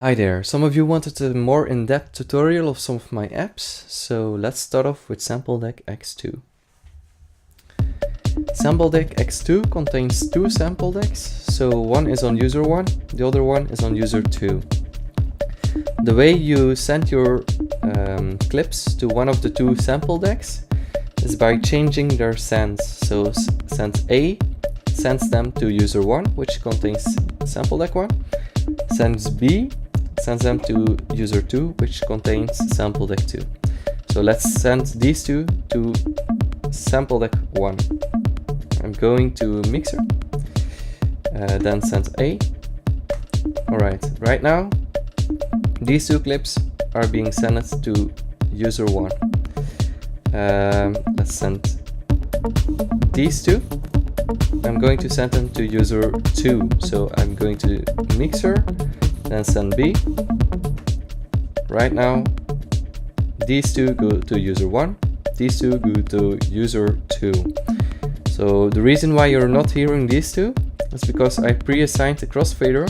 Hi there, some of you wanted a more in-depth tutorial of some of my apps, so let's start off with SampleDeck X2. SampleDeck X2 contains two sample decks, so one is on user 1, the other one is on user 2. The way you send your clips to one of the two sample decks is by changing their sends. So send A sends them to user 1, which contains SampleDeck 1, sends B sends them to user 2, which contains SampleDeck 2. So let's send these two to SampleDeck 1. I'm going to Mixer, then send A. Alright, right now these two clips are being sent to user 1. Let's send these two. I'm going to send them to user 2. So I'm going to Mixer, then send B. Right now these two go to user 1, these two go to user 2. So the reason why you're not hearing these two is because I pre-assigned a crossfader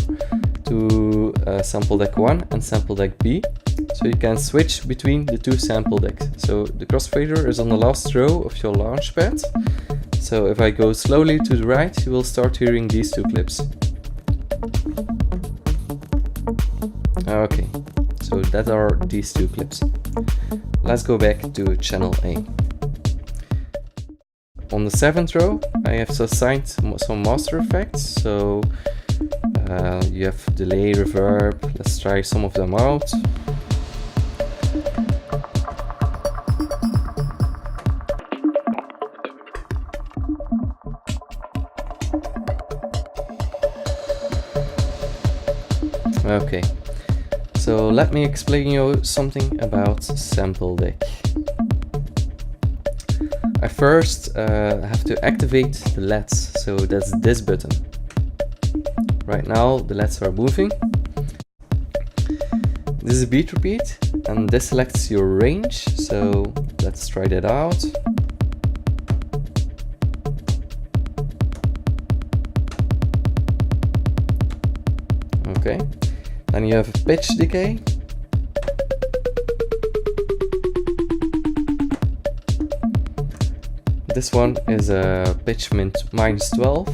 to SampleDeck 1 and SampleDeck B, so you can switch between the two sample decks. So the crossfader is on the last row of your launchpad. So if I go slowly to the right, you will start hearing these two clips. Okay, so that are these two clips. Let's go back to channel A. On the 7th row, I have assigned some master effects. So you have delay, reverb. Let's try some of them out. Okay, so let me explain you something about SampleDeck. I first have to activate the LEDs, so that's this button. Right now the LEDs are moving. This is a beat repeat, and this selects your range, so let's try that out. Okay, then you have a pitch decay. This one is a pitch minus 12.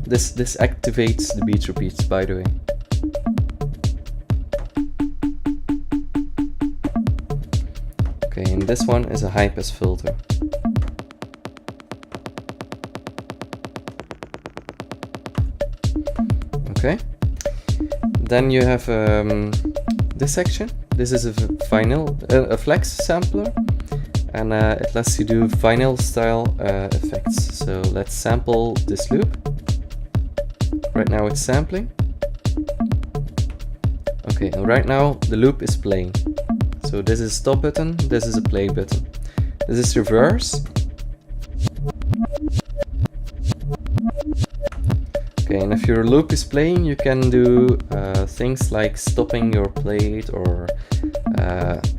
This activates the beat repeats, by the way. Okay, and this one is a high pass filter. Okay, then you have this section. This is a flex sampler, and it lets you do vinyl style effects. So let's sample this loop. Right now it's sampling. Okay, and right now the loop is playing. So this is stop button, this is a play button. This is reverse. Okay, and if your loop is playing, you can do things like stopping your plate or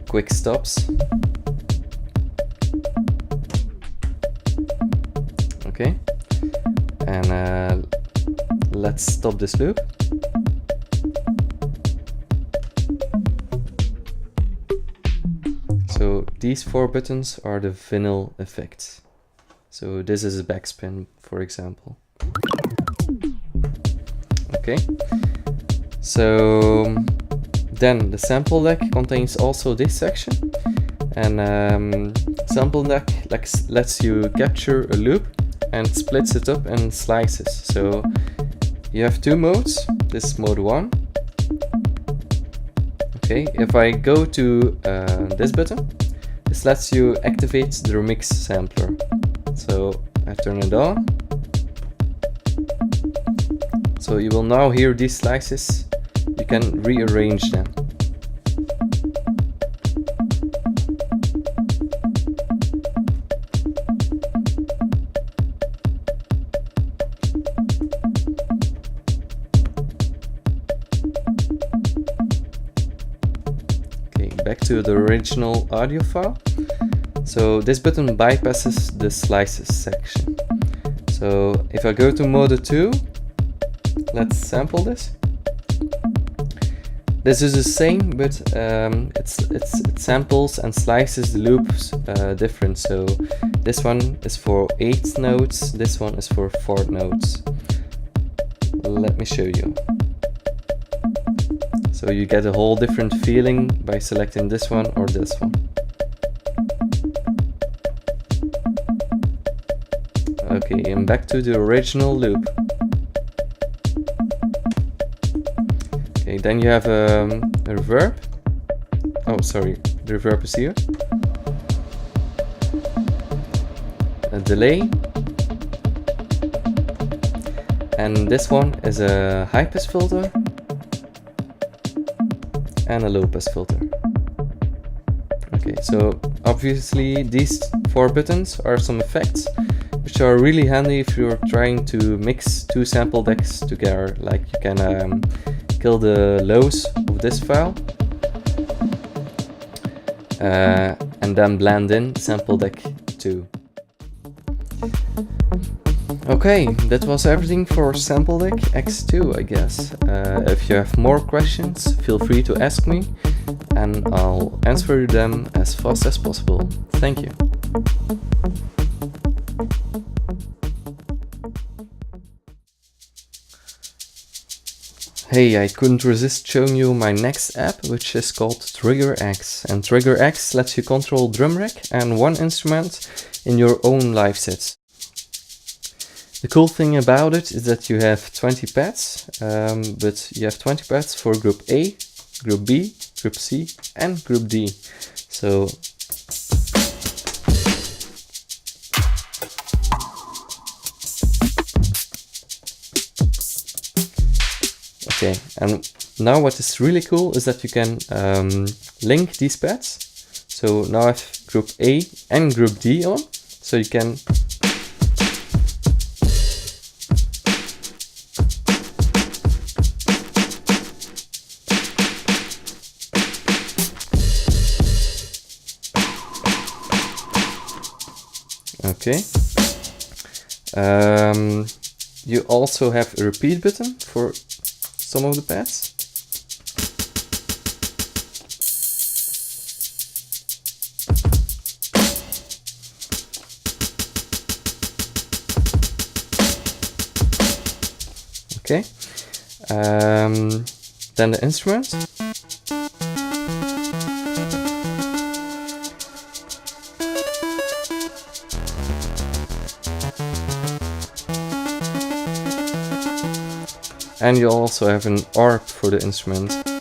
quick stops. Okay, and let's stop this loop. So these four buttons are the vinyl effects. So this is a backspin, for example. Okay, so then the sample deck contains also this section, and SampleDeck lets you capture a loop and splits it up in slices. So you have two modes. This is mode 1. Okay, if I go to this button, this lets you activate the remix sampler. So I turn it on. So you will now hear these slices. You can rearrange them. Okay, back to the original audio file. So this button bypasses the slices section. So if I go to mode 2, let's sample this. This is the same, but it samples and slices the loops different. So this one is for 8 notes, this one is for 4 notes. Let me show you. So you get a whole different feeling by selecting this one or this one. Okay, and back to the original loop. Okay, then you have a reverb. Oh, sorry, the reverb is here. A delay. And this one is a high pass filter and a low pass filter. Okay, so obviously these 4 buttons are some effects which are really handy if you're trying to mix 2 sample decks together. Like you can kill the lows of this file and then blend in SampleDeck 2. Okay, that was everything for SampleDeck X2, I guess. If you have more questions, feel free to ask me and I'll answer them as fast as possible. Thank you. Hey, I couldn't resist showing you my next app, which is called TriggerX. And TriggerX lets you control drum rack and one instrument in your own live sets. The cool thing about it is that you have 20 pads, but you have 20 pads for group A, group B, group C and group D. So okay, and now what is really cool is that you can link these pads. So now I have group A and group D on, so you can okay. You also have a repeat button for some of the pads. Okay. Then the instruments. And you also have an ARP for the instrument.